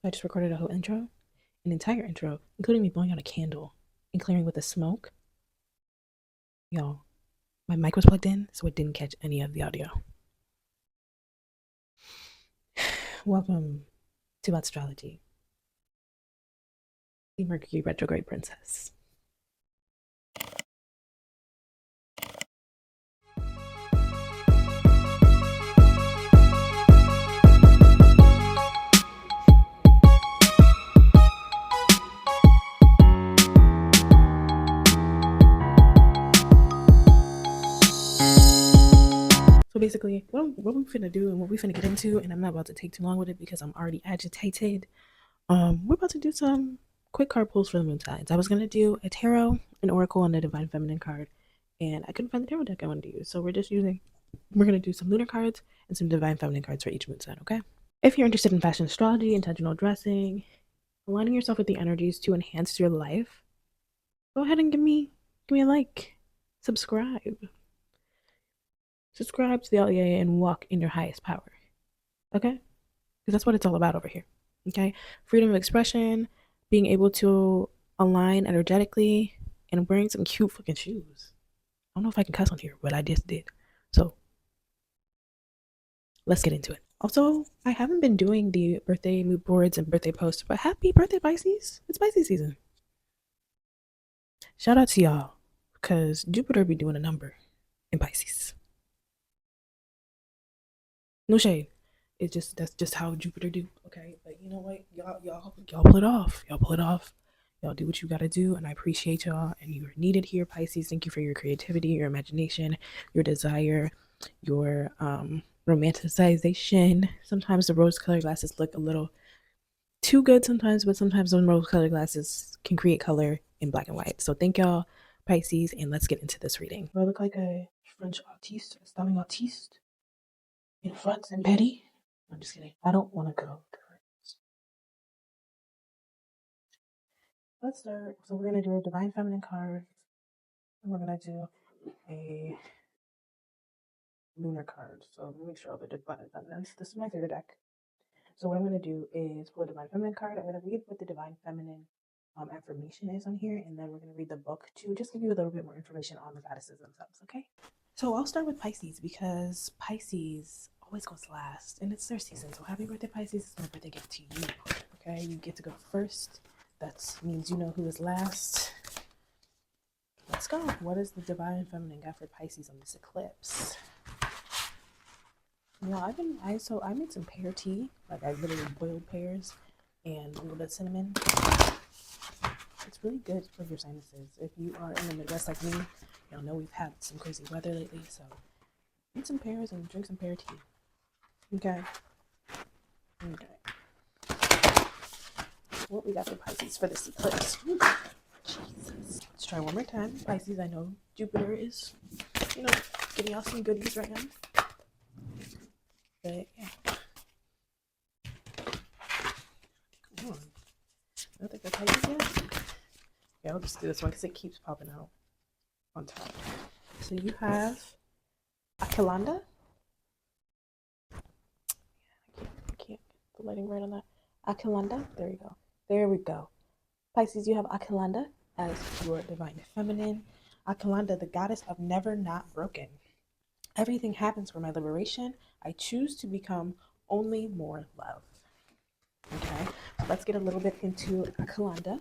I just recorded a whole intro, an entire intro, including me blowing out a candle and clearing with the smoke. Y'all, my mic was plugged in, so it didn't catch any of the audio. Welcome to astrology, the Mercury retrograde princess. So basically, what we finna do and what we finna get into, and I'm not about to take too long with it because I'm already agitated. We're about to do some quick card pulls for the moon signs. I was gonna do a tarot, an oracle, and a divine feminine card, and I couldn't find the tarot deck I wanted to use, so we're gonna do some lunar cards and some divine feminine cards for each moon sign. Okay. If you're interested in fashion astrology, intentional dressing, aligning yourself with the energies to enhance your life, go ahead and give me a like, subscribe. Subscribe to the Autlier and walk in your highest power. Okay? Because that's what it's all about over here. Okay? Freedom of expression, being able to align energetically, and wearing some cute fucking shoes. I don't know if I can cuss on here, but I just did. So let's get into it. Also, I haven't been doing the birthday mood boards and birthday posts, but happy birthday, Pisces. It's Pisces season. Shout out to y'all, because Jupiter be doing a number in Pisces. No shade. It's just that's just how Jupiter do. Okay, but you know what, y'all pull it off. Y'all pull it off. Y'all do what you gotta do, and I appreciate y'all. And you are needed here, Pisces. Thank you for your creativity, your imagination, your desire, your romanticization. Sometimes the rose-colored glasses look a little too good sometimes, but sometimes those rose-colored glasses can create color in black and white. So thank y'all, Pisces, and let's get into this reading. Do I look like a French artiste, a stunning artiste? In front and petty? I'm just kidding. I don't want to go to France. Let's start. So we're gonna do a divine feminine card, and we're gonna do a lunar card. So let me make sure all the divine feminines. This is my favorite deck. So what I'm gonna do is pull a divine feminine card. I'm gonna read what the divine feminine affirmation is on here, and then we're gonna read the book to just give you a little bit more information on the goddesses themselves. Okay. So I'll start with Pisces because Pisces always goes last, and it's their season. So happy birthday, Pisces! It's my birthday gift to you. Okay, you get to go first. That means you know who is last. Let's go. What is the divine feminine got for Pisces on this eclipse? You know, I made some pear tea. Like I literally boiled pears and a little bit of cinnamon. It's really good for your sinuses. If you are in the Midwest like me, y'all know we've had some crazy weather lately, so eat some pears and drink some pear tea. Okay. What we got for Pisces for this eclipse? Ooh, Jesus. Let's try one more time. Pisces, I know Jupiter is, giving y'all some goodies right now. But yeah. Come on. I don't think that's Pisces yet. Yeah, I'll just do this one because it keeps popping out on top. So you have Aquilanda. I can't get the lighting right on that. Aquilanda. There you go. There we go. Pisces, you have Aquilanda as your divine feminine. Aquilanda, the goddess of never not broken. Everything happens for my liberation. I choose to become only more love. Okay, so let's get a little bit into Aquilanda.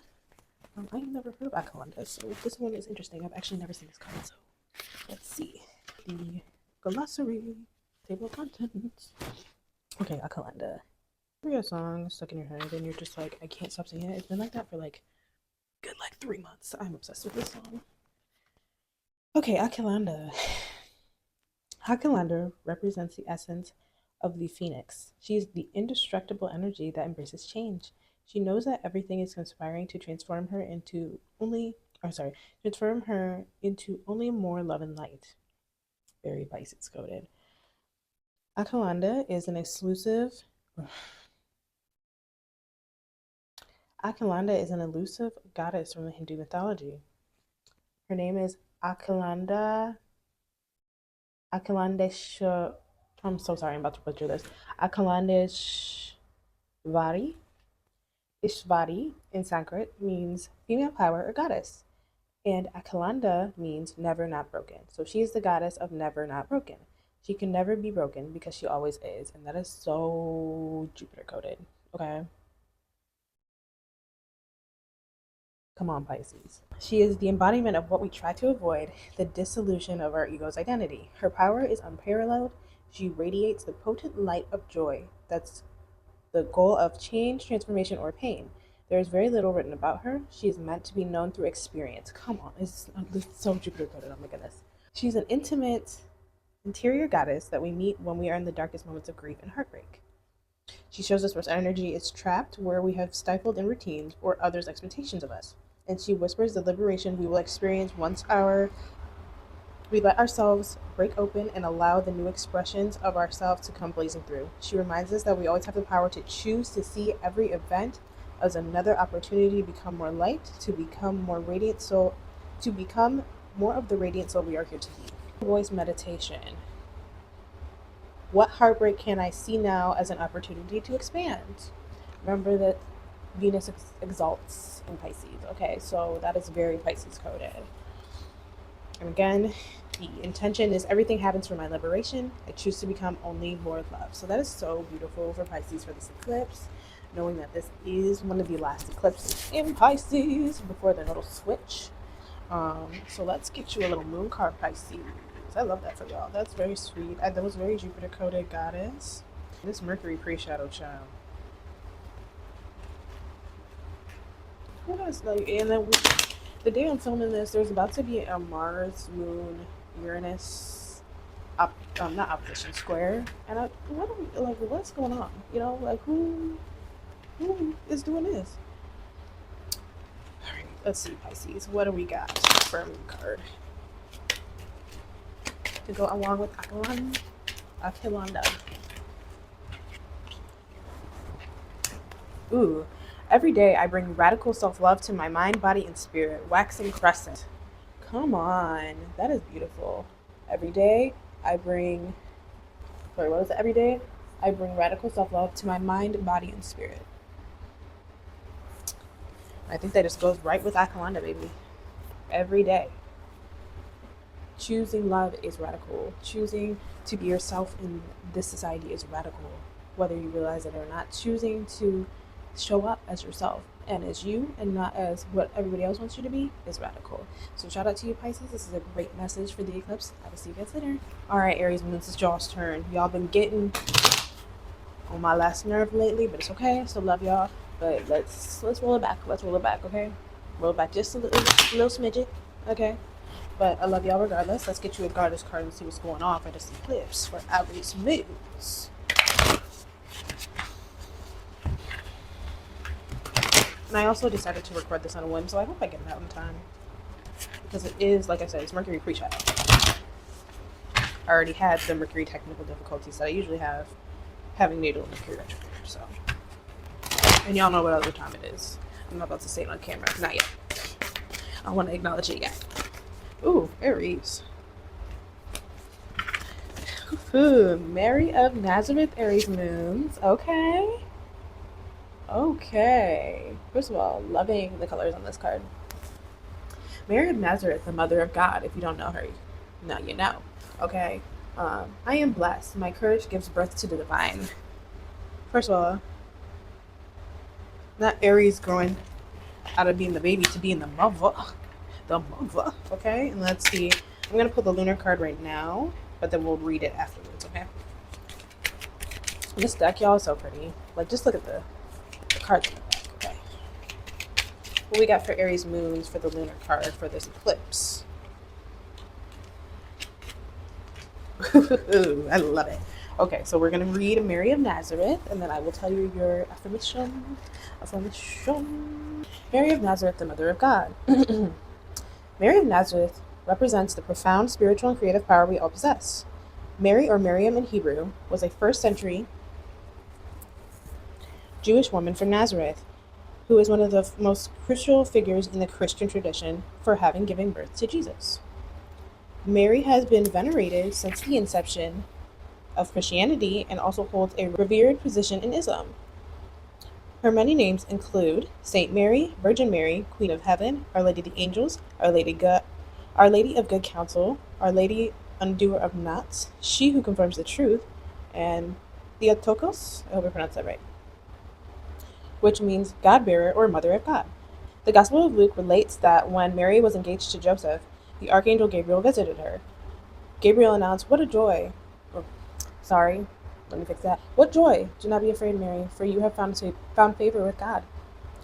I've never heard of Aquilanda, so this one is interesting. I've actually never seen this card, so let's see. The glossary, table of contents. Okay, Aquilanda. You hear a song stuck in your head, and you're just like, I can't stop singing it. It's been like that for good 3 months. I'm obsessed with this song. Okay, Aquilanda. Aquilanda represents the essence of the phoenix. She is the indestructible energy that embraces change. She knows that everything is conspiring to transform her into only more love and light. Very Pisces coded. Aquilanda is an exclusive. Aquilanda is an elusive goddess from the Hindu mythology. Her name is Aquilanda. Aquilanda. I'm so sorry, I'm about to butcher this. Aquilanda Vari. Ishvati in Sanskrit means female power or goddess. And Akalanda means never not broken. So she's the goddess of never not broken. She can never be broken because she always is. And that is so Jupiter coded. Okay. Come on, Pisces. She is the embodiment of what we try to avoid, the dissolution of our ego's identity. Her power is unparalleled. She radiates the potent light of joy. That's the goal of change, transformation, or pain. There is very little written about her. She is meant to be known through experience. Come on, it's so Jupiter coded. Oh my goodness. She's an intimate, interior goddess that we meet when we are in the darkest moments of grief and heartbreak. She shows us where energy is trapped, where we have stifled in routines or others' expectations of us. And she whispers the liberation we will experience once we let ourselves break open and allow the new expressions of ourselves to come blazing through. She reminds us that we always have the power to choose to see every event as another opportunity to become more light, to become more radiant soul, to become more of the radiant soul we are here to be. Voice meditation. What heartbreak can I see now as an opportunity to expand? Remember that Venus exalts in Pisces. Okay, so that is very Pisces coded. And again, the intention is everything happens for my liberation. I choose to become only more love. So that is so beautiful for Pisces for this eclipse, knowing that this is one of the last eclipses in Pisces before the little switch. So let's get you a little moon card, Pisces. I love that for y'all. That's very sweet. That was very Jupiter coded goddess. This Mercury pre-shadow child. What else? Like, and then the day I'm filming this, there's about to be a Mars, Moon, Uranus, not opposition square. And what's going on? You know, like who is doing this? All right, let's see, Pisces. What do we got for a moon card to go along with Akalanda? Ooh. Every day I bring radical self-love to my mind, body, and spirit. Waxing crescent. Come on. That is beautiful. Every day I bring every day I bring radical self-love to my mind, body, and spirit. I think that just goes right with Akalanda, baby. Every day. Choosing love is radical. Choosing to be yourself in this society is radical, whether you realize it or not. Choosing to show up as yourself and as you and not as what everybody else wants you to be is radical. So shout out to you, Pisces. This is a great message for the eclipse. I will see you guys later. All right, Aries, when it's y'all's turn. Y'all been getting on my last nerve lately, but it's okay. I still love y'all, but let's roll it back. Let's roll it back, okay? Roll it back just a little smidget, okay? But I love y'all regardless. Let's get you a goddess card and see what's going on for this eclipse for Aries moons. And I also decided to record this on a whim, so I hope I get it out in time. Because it is, like I said, it's Mercury pre-shadow. I already had the Mercury technical difficulties that I usually have having natal Mercury retrograde, so. And y'all know what other time it is. I'm not about to say it on camera. Not yet. I don't want to acknowledge it yet. Ooh, Aries. Ooh, Mary of Nazareth, Aries moons. Okay. Okay. First of all, loving the colors on this card. Mary of Nazareth, the Mother of God. If you don't know her, now you know. Okay. I am blessed. My courage gives birth to the divine. First of all, not Aries growing out of being the baby to being the mother. The mother. Okay. And let's see. I'm going to pull the lunar card right now, but then we'll read it afterwards. Okay. This deck, y'all, is so pretty. Like, just look at the cards in the back. Okay. What we got for Aries moons for the lunar card for this eclipse? I love it. Okay, so we're going to read Mary of Nazareth, and then I will tell you your affirmation. Mary of Nazareth, the Mother of God. Mary of Nazareth represents the profound spiritual and creative power we all possess. Mary, or Miriam in Hebrew, was a first-century Jewish woman from Nazareth, who is one of the most crucial figures in the Christian tradition for having given birth to Jesus. Mary has been venerated since the inception of Christianity and also holds a revered position in Islam. Her many names include Saint Mary, Virgin Mary, Queen of Heaven, Our Lady of the Angels, Our Lady of Good Counsel, Our Lady Undoer of Knots, She Who Confirms the Truth, and Theotokos, I hope I pronounced that right, which means God bearer or Mother of God. The Gospel of Luke relates that when Mary was engaged to Joseph, the Archangel Gabriel visited her. Gabriel announced, "What a joy!" Oh, sorry, let me fix that. "What joy! Do not be afraid, Mary, for you have found favor with God."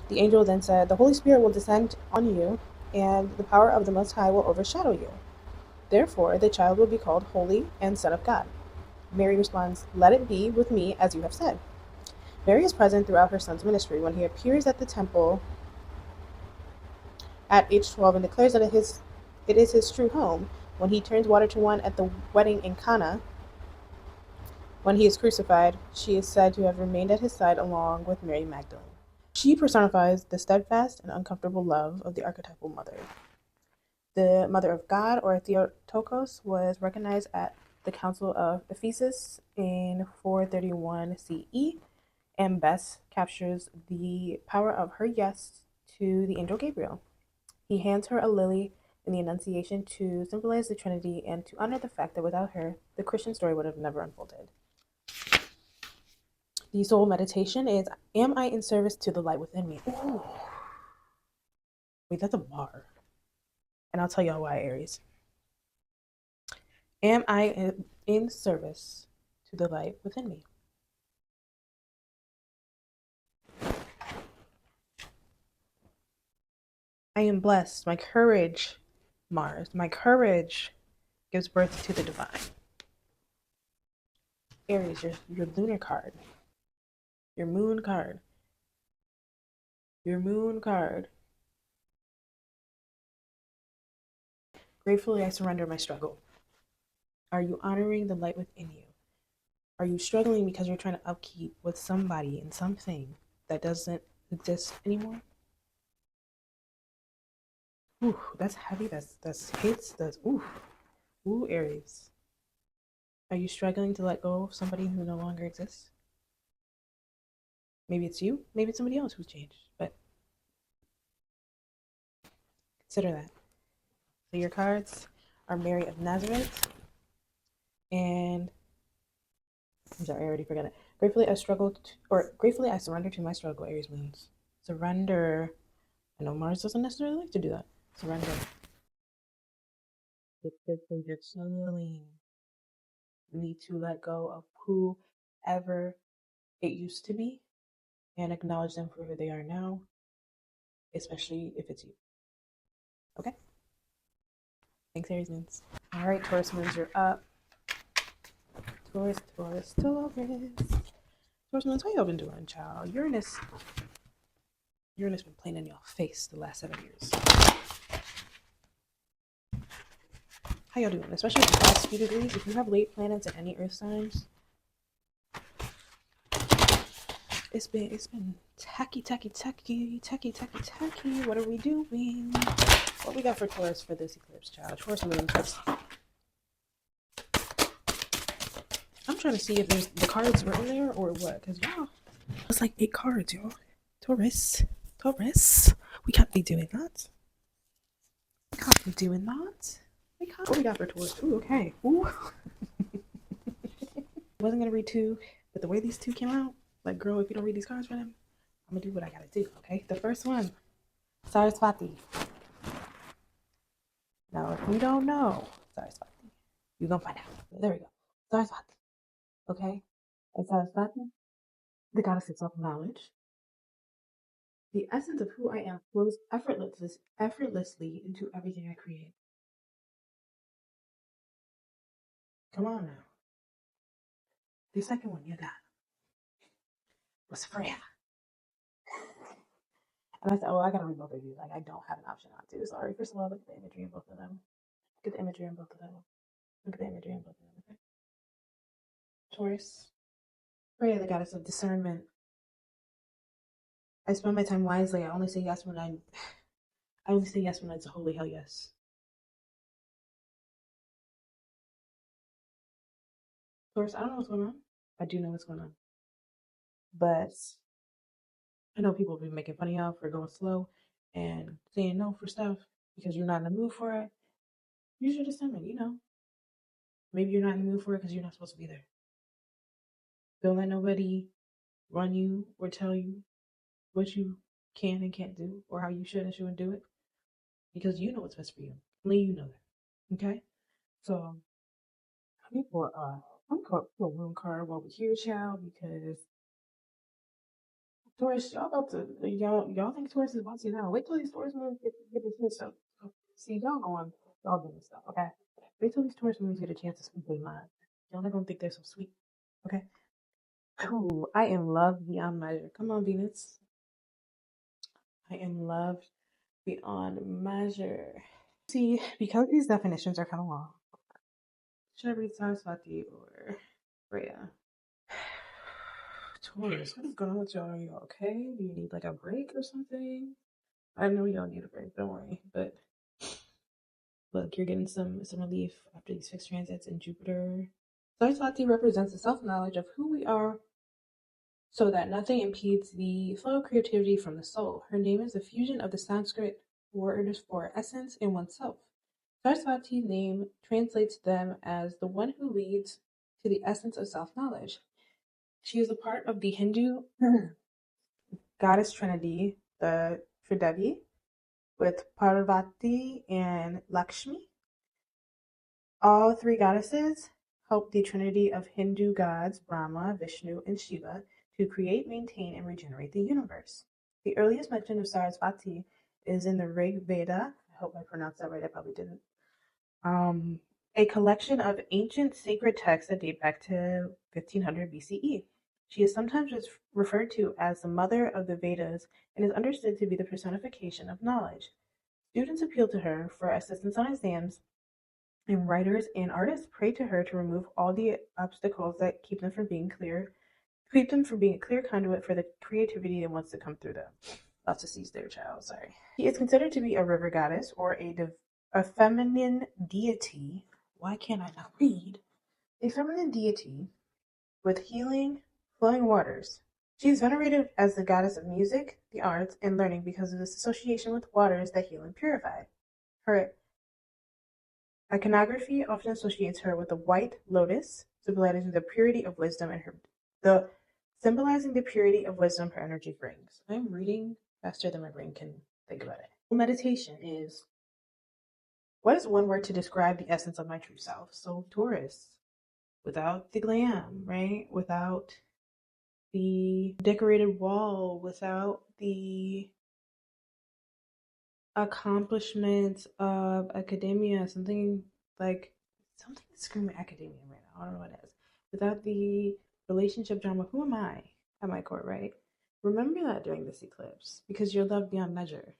The angel then said, "The Holy Spirit will descend on you, and the power of the Most High will overshadow you. Therefore, the child will be called Holy and Son of God." Mary responds, "Let it be with me as you have said." Mary is present throughout her son's ministry when he appears at the temple at age 12 and declares that it is his true home, when he turns water to wine at the wedding in Cana. When he is crucified, she is said to have remained at his side along with Mary Magdalene. She personifies the steadfast and uncomfortable love of the archetypal mother. The Mother of God, or Theotokos, was recognized at the Council of Ephesus in 431 CE, and best captures the power of her yes to the angel Gabriel. He hands her a lily in the Annunciation to symbolize the Trinity and to honor the fact that without her, the Christian story would have never unfolded. The soul meditation is, am I in service to the light within me? Ooh. Wait, that's a bar. And I'll tell y'all why, Aries. Am I in service to the light within me? I am blessed. My courage, Mars, my courage gives birth to the divine. Aries, your lunar card, your moon card, your moon card. Gratefully, I surrender my struggle. Are you honoring the light within you? Are you struggling because you're trying to upkeep with somebody and something that doesn't exist anymore? Ooh, that's heavy. That's hits. That's ooh, ooh, Aries. Are you struggling to let go of somebody who no longer exists? Maybe it's you. Maybe it's somebody else who's changed. But consider that. So your cards are Mary of Nazareth and I'm sorry, I already forgot it. Gratefully I surrender to my struggle, Aries moons. Surrender. I know Mars doesn't necessarily like to do that. Surrender. You're healing. You need to let go of whoever it used to be and acknowledge them for who they are now, especially if it's you. Okay? Thanks, Aries moons. All right, Taurus moons, you're up. Taurus. Taurus moons, how y'all been doing, child? Uranus been playing in your face the last 7 years. How y'all doing? Especially the past few degrees. If you have late planets in any earth signs, it's been tacky. What are we doing? What we got for Taurus for this eclipse, child? Taurus moon. I'm trying to see if there's the cards were in there or what, because y'all, it's like 8 cards, y'all. Taurus. We can't be doing that. What we got for Taurus? Ooh, okay. Ooh. Wasn't gonna read 2, but the way these 2 came out, like, girl, if you don't read these cards for them, I'm gonna do what I gotta do. Okay. The first one, Saraswati. Now, if you don't know Saraswati, you're gonna find out. There we go. Saraswati. Okay. And Saraswati, the goddess of self-knowledge. The essence of who I am flows effortlessly into everything I create. Come on now. The second one you got was Freya. And I said, oh, I gotta read both of these. Like, I don't have an option not to. Sorry. First of all, look at the imagery in both of them. Look at the imagery in both of them. Look at the imagery in both of them. Okay? Taurus. Freya, the goddess of discernment. I spend my time wisely. I only say yes when I only say yes when it's a holy hell yes. Taurus, I don't know what's going on. I do know what's going on. But I know people have been making fun of y'all for going slow and saying no for stuff because you're not in the mood for it. Use your discernment, you know. Maybe you're not in the mood for it because you're not supposed to be there. Don't let nobody run you or tell you what you can and can't do or how you should and shouldn't do it because you know what's best for you. Only you know that. Okay? So, I'm going to pull a room card while we're here, child, because Taurus, y'all about to, y'all think Taurus is about to now. Wait till these Taurus moons get a chance to, see, y'all doing stuff, okay? Wait till these Taurus moons get a chance to speak their mind. Y'all not gonna think they're so sweet, okay? Ooh, I am loved beyond measure. Come on, Venus. I am loved beyond measure. See, because these definitions are kind of long, should I read Saraswati or Rhea? Taurus, what is going on with y'all? Are you okay? Do you need like a break or something? I know y'all need a break, don't worry. But look, you're getting some relief after these fixed transits in Jupiter. Saraswati represents the self-knowledge of who we are so that nothing impedes the flow of creativity from the soul. Her name is a fusion of the Sanskrit word for essence in oneself. Saraswati's name translates them as the one who leads to the essence of self-knowledge. She is a part of the Hindu goddess trinity, the Tridevi, with Parvati and Lakshmi. All three goddesses help the trinity of Hindu gods, Brahma, Vishnu, and Shiva, to create, maintain, and regenerate the universe. The earliest mention of Sarasvati is in the Rig Veda. I hope I pronounced that right. I probably didn't. A collection of ancient sacred texts that date back to 1500 BCE. She is sometimes referred to as the mother of the Vedas and is understood to be the personification of knowledge. Students appeal to her for assistance on exams, and writers and artists pray to her to remove all the obstacles that keep them from being a clear conduit for the creativity that wants to come through them. Lots of C's there, child. Sorry. She is considered to be a river goddess or a feminine deity. Why can't I not read? A feminine deity with healing, flowing waters. She is venerated as the goddess of music, the arts, and learning because of this association with waters that heal and purify. Her iconography often associates her with a white lotus, symbolizing the purity of wisdom and her energy brings. I'm reading faster than my brain can think about it. Meditation is, what is one word to describe the essence of my true self? So Taurus, without the glam, right? Without the decorated wall, without the accomplishments of academia, something screaming academia right now. I don't know what it is. Without the relationship drama, who am I at my core, right? Remember that during this eclipse, because you're loved beyond measure.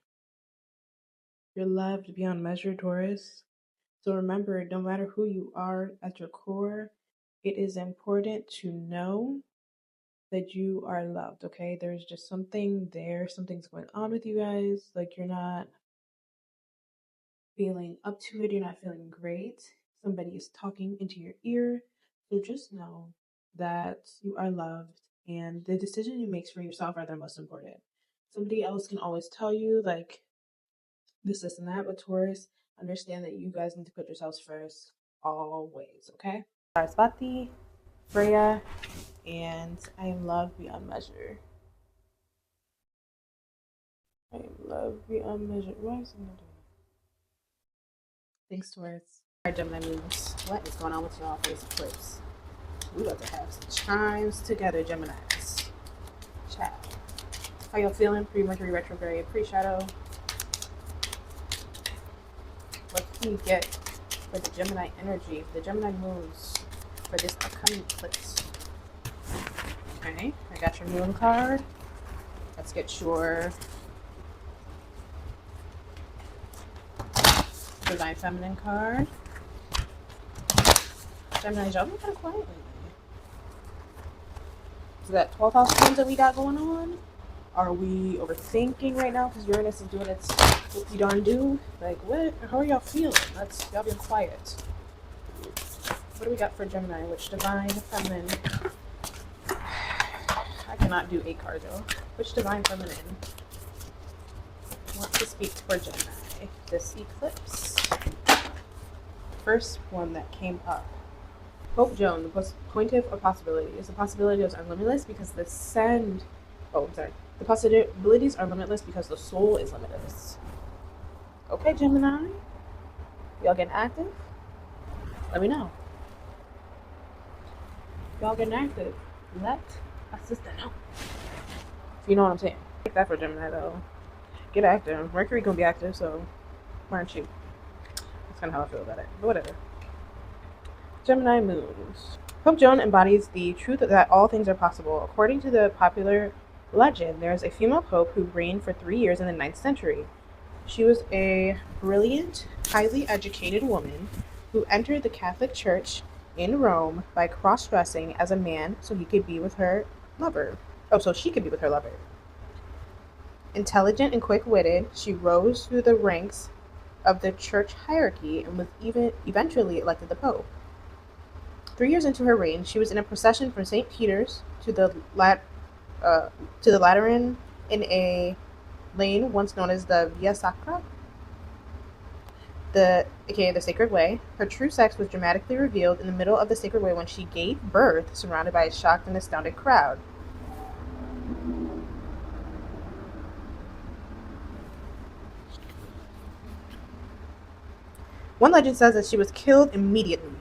You're loved beyond measure, Taurus. So remember, no matter who you are at your core, it is important to know that you are loved, okay? There's just something there, something's going on with you guys. Like, you're not feeling up to it, you're not feeling great. Somebody is talking into your ear. So just know that you are loved and the decision you make for yourself are the most important. Somebody else can always tell you, like, this, and that, but Taurus, understand that you guys need to put yourselves first always, okay? Sarasvati, Freya, and I am loved beyond measure. I am loved beyond measure. Why is it not doing it? Thanks, Taurus. Alright, Gemini moons. What is going on with y'all for this eclipse? We about to have some chimes together, Geminis. Chat. How y'all feeling? Pre-Mercury retrograde, pre-shadow. What can you get for the Gemini energy, the Gemini moons for this upcoming eclipse? Okay, I got your moon card. Let's get your Divine Feminine card. Gemini, y'all been kind of quiet lately. Is that 12th house things that we got going on? Are we overthinking right now because Uranus is doing its whoopie darn do? Like, what? How are y'all feeling? Y'all been quiet. What do we got for Gemini? Which Divine Feminine? I cannot do 8 cards, though. Which divine feminine wants to speak for Gemini this eclipse? First one that came up. Pope Joan, the pontiff of possibilities. The possibilities are limitless because the send. Oh, I'm sorry. The possibilities are limitless because the soul is limitless. Okay, Gemini. Y'all getting active? Let me know. Y'all getting active? Let a sister know. You know what I'm saying? Take that for Gemini, though. Get active. Mercury gonna be active, so why aren't you? That's kind of how I feel about it. But whatever. Gemini moons. Pope Joan embodies the truth that all things are possible. According to the popular legend, there is a female pope who reigned for 3 years in the 9th century. She was a brilliant, highly educated woman who entered the Catholic Church in Rome by cross-dressing as a man so he could be with her lover. Oh, so she could be with her lover. Intelligent and quick-witted, she rose through the ranks of the church hierarchy and was eventually elected the pope. 3 years into her reign, she was in a procession from St. Peter's to the Lateran in a lane once known as the Via Sacra, aka the Sacred Way. Her true sex was dramatically revealed in the middle of the Sacred Way when she gave birth, surrounded by a shocked and astounded crowd. One legend says that she was killed immediately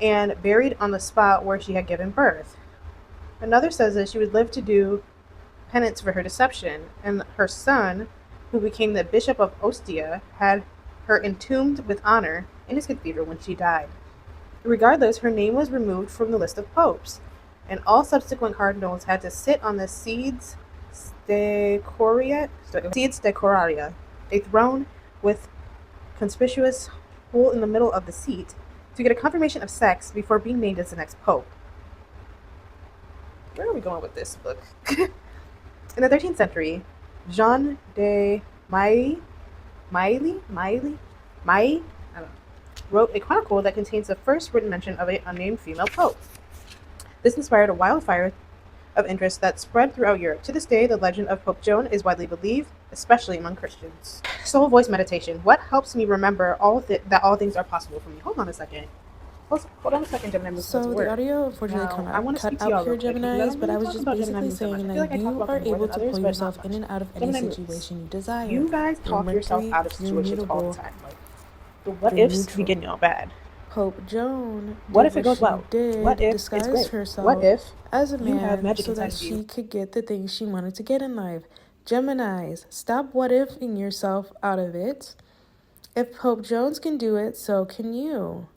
and buried on the spot where she had given birth. Another says that she would live to do penance for her deception, and her son, who became the Bishop of Ostia, had her entombed with honor in his cathedral when she died. Regardless, her name was removed from the list of popes, and all subsequent cardinals had to sit on the sedes decoraria, a throne with conspicuous hole in the middle of the seat, to get a confirmation of sex before being named as the next pope. Where are we going with this book? In the 13th century, Jean de Mailly wrote a chronicle that contains the first written mention of an unnamed female pope. This inspired a wildfire of interest that spread throughout Europe. To this day, the legend of Pope Joan is widely believed, especially among Christians. Soul voice meditation. What helps me remember that all things are possible for me? Hold on a second. Hold on a second, Gemini. So the audio unfortunately cut out here, Geminis, but I was just basically saying that you are able to pull yourself in and out of any situation you desire. You guys talk yourself out of situations all the time. The what ifs be getting y'all bad. Pope Joan what if it goes well? What if disguise it's herself what if as a man so that she could get the things she wanted to get in life? Geminis, stop what ifing yourself out of it. If Pope Jones can do it, so can you.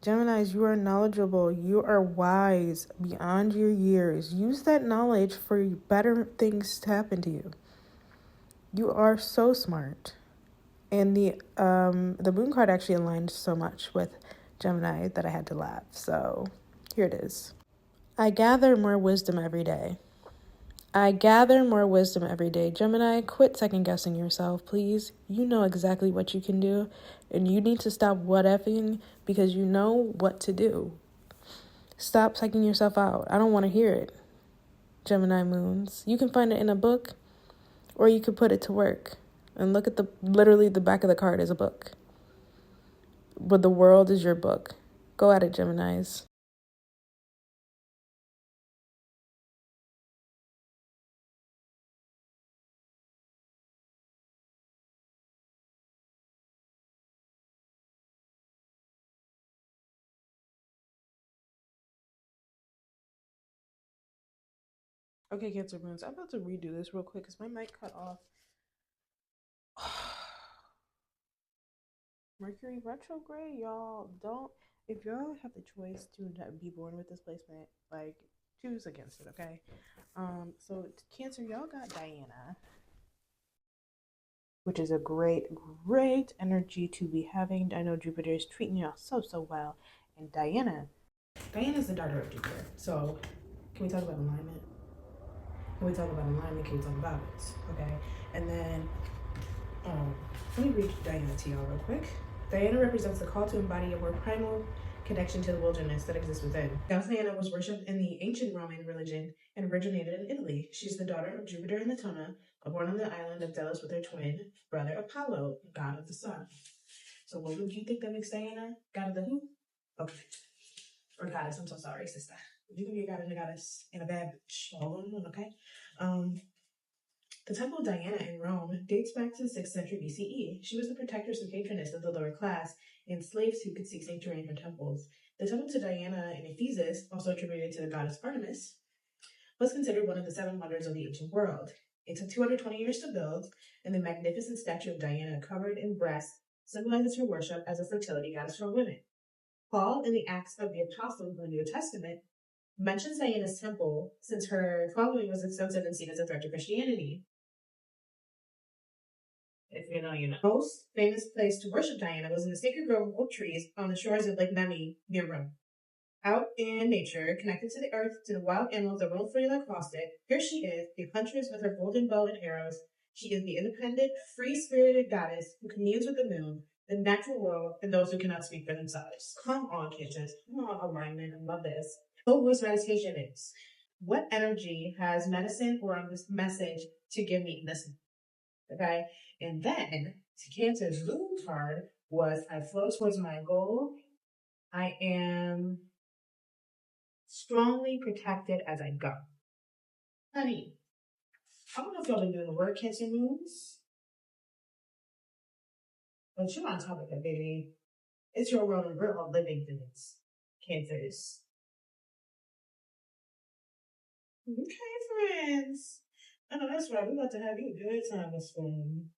Geminis, you are knowledgeable. You are wise beyond your years. Use that knowledge for better things to happen to you. You are so smart. And the moon card actually aligned so much with Gemini that I had to laugh. So here it is. I gather more wisdom every day. I gather more wisdom every day. Gemini, quit second guessing yourself, please. You know exactly what you can do, and you need to stop what-effing because you know what to do. Stop psyching yourself out. I don't want to hear it. Gemini moons. You can find it in a book, or you could put it to work. And look at literally the back of the card is a book. But the world is your book. Go at it, Geminis. Okay, Cancer moons. I'm about to redo this real quick because my mic cut off. Mercury retrograde, y'all. Don't. If y'all have the choice to be born with this placement, like, choose against it, okay? So Cancer, y'all got Diana, which is a great energy to be having. I know Jupiter is treating y'all so well, and Diana is the daughter of Jupiter. So can we talk about alignment? Can we talk about alignment? Can we talk about it? Okay, and then let me read Diana to y'all real quick. Diana represents the call to embody a more primal connection to the wilderness that exists within. Goddess Diana was worshipped in the ancient Roman religion and originated in Italy. She's the daughter of Jupiter and Latona, born on the island of Delos with her twin brother Apollo, god of the sun. So what would you think that makes Diana? God of the who? Okay. Or goddess, I'm so sorry, sister. You can be a god and a goddess and a bad bitch. All in one, okay? The Temple of Diana in Rome dates back to the 6th century BCE. She was the protectress and patroness of the lower class and slaves who could seek sanctuary in her temples. The Temple to Diana in Ephesus, also attributed to the goddess Artemis, was considered one of the 7 wonders of the ancient world. It took 220 years to build, and the magnificent statue of Diana covered in brass symbolizes her worship as a fertility goddess for women. Paul, in the Acts of the Apostles in the New Testament, mentions Diana's temple since her following was extensive and seen as a threat to Christianity. If you know, you know. Most famous place to worship Diana was in the sacred grove of oak trees on the shores of Lake Nemi near Rome. Out in nature, connected to the earth, to the wild animals that roam freely across it, here she is, the huntress with her golden bow and arrows. She is the independent, free-spirited goddess who communes with the moon, the natural world, and those who cannot speak for themselves. Come on, kitchens. Come on, alignment. I love this. What voice meditation is? What energy has medicine or this message to give me? Listen. Okay? And then, Cancer's moon card was I flow towards my goal. I am strongly protected as I go. Honey, I don't know if y'all been doing the work, Cancer moons, but you're on top of it, baby. It's your world and we're all living things, Cancers. Okay, friends. I know that's right. We're about to have you a good time this spring.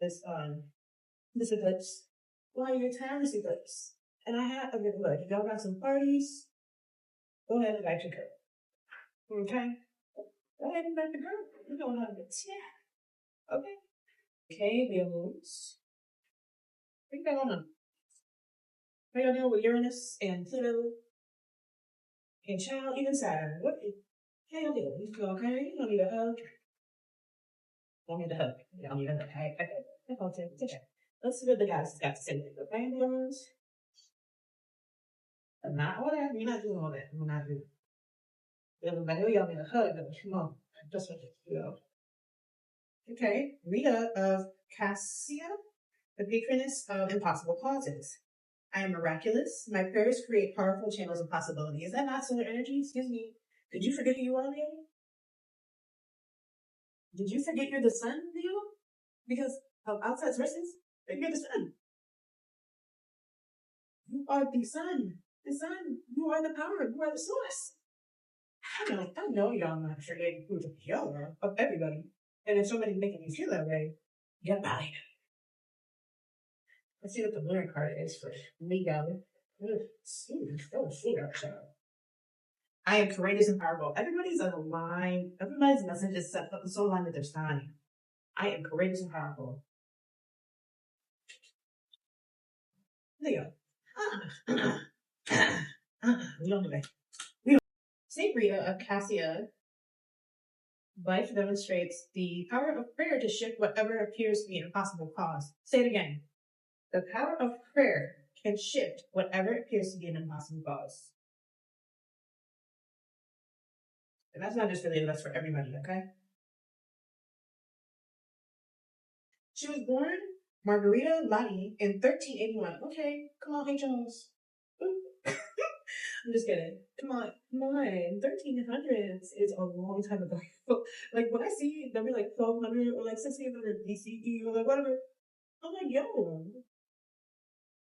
This eclipse. Well, your time is eclipse. And I have a good look. If y'all got some parties, go ahead and invite your girl. Okay? Go ahead and invite the girl. We're going to have a good time. Okay? Okay, Beowulfs. What you got going on? How y'all dealing with Uranus and Pluto and Child, even Saturn? How y'all doing? You okay? You don't need a hug? Don't need a hug. You don't need a hug. Okay. Okay. Let's see what the guys got to say. Okay, Beowulfs? Not all that. We're not doing all that. We're not doing it. I know y'all need a hug, but come on. Just what you know. Okay. Rita of Cassia, the patroness of impossible causes. I am miraculous. My prayers create powerful channels of possibility. Is that not solar energy? Excuse me. Did you forget who you are, Leo? Did you forget you're the sun, Leo? Because of outside sources? You're the sun. You are the sun. The sun. You are the power. You are the source. I know y'all not forgetting who the y'all are of everybody. And if somebody's making you feel that way, get about it. Let's see what the lunar card is for Leo. I am courageous and powerful. Everybody's aligned. Everybody's message is set up so aligned with their sign. I am courageous and powerful. Leo. We don't do that. Saint Rita of Cassia life demonstrates the power of prayer to shift whatever appears to be an impossible cause. Say it again. The power of prayer can shift whatever appears to be an impossible cause. And that's not just for Leo, that's for everybody, okay? She was born Margarita Lati in 1381. Okay, come on, hey Jones. I'm just kidding. Come on. 1300s is a long time ago. Like when I see number like 1200 or like 1600 BCE or like whatever, I'm like, yo,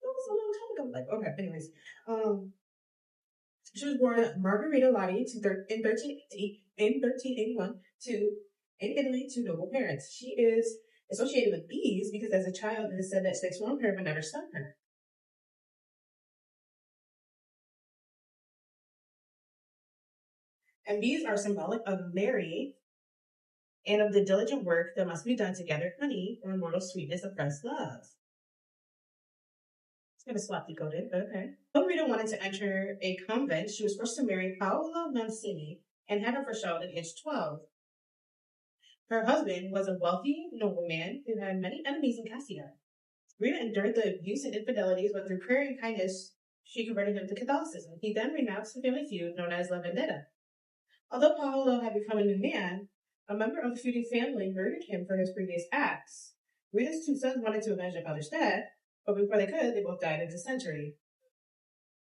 that was a long time ago. Like, okay, anyways, she was born Margarita Lati in 1381 in Italy to noble parents. She is associated with bees because as a child it is said that they swarmed her but never stung her. And bees are symbolic of Mary and of the diligent work that must be done to gather honey or immortal sweetness of Christ's love. It's kind of sloppy coded, but okay. When Rita wanted to enter a convent, she was forced to marry Paolo Mancini and had her first child at age 12. Her husband was a wealthy nobleman who had many enemies in Cassia. Rita endured the abuse and infidelities, but through prayer and kindness, She converted him to Catholicism. He then renounced the family feud known as La Vendetta. Although Paolo had become a new man, a member of the feuding family murdered him for his previous acts. Rita's two sons wanted to avenge their father's death, but before they could, they both died in dysentery.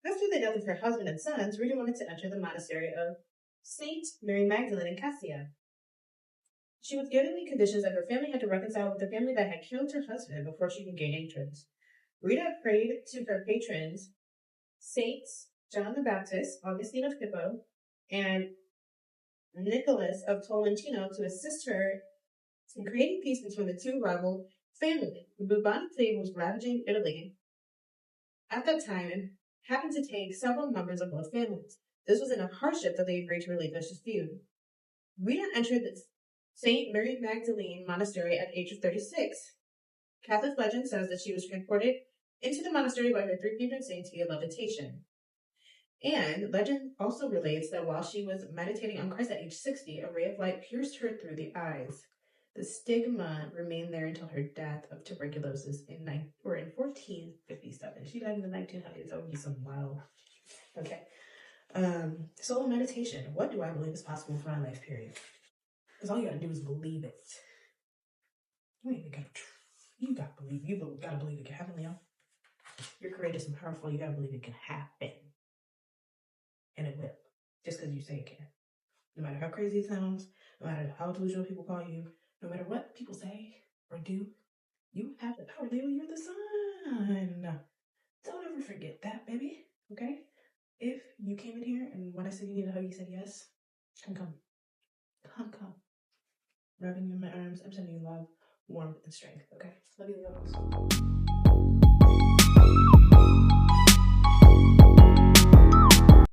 After the death of her husband and sons, Rita wanted to enter the monastery of Saint Mary Magdalene in Cassia. She was given the conditions that her family had to reconcile with the family that had killed her husband before she could gain entrance. Rita prayed to her patrons, Saints John the Baptist, Augustine of Hippo, and Nicholas of Tolentino to assist her in creating peace between the two rival families. The bubonic plague was ravaging Italy at that time and happened to take several members of both families. This was in a hardship that they agreed to relinquish this feud. Rita entered the St. Mary Magdalene Monastery at the age of 36. Catholic legend says that she was transported into the monastery by her three patron saints via levitation. And legend also relates that while she was meditating on Christ at age 60, a ray of light pierced her through the eyes. The stigma remained there until her death of tuberculosis in 1457. She died in the 1900s. That would be some wild. Okay. Solo meditation. What do I believe is possible for my life, period? Because all you gotta do is believe it. You ain't even gotta. You gotta believe. You gotta believe it can happen, Leo. You're courageous and powerful. You gotta believe it can happen. And it will. Just because you say it can. No matter how crazy it sounds, no matter how delusional people call you, no matter what people say or do, you have the power, Leo. You're the sun. Don't ever forget that, baby. Okay? If you came in here and when I said you need a hug, you said yes, come. Come. Rubbing you in my arms. I'm sending you love, warmth, and strength. Okay? Love you, Leos.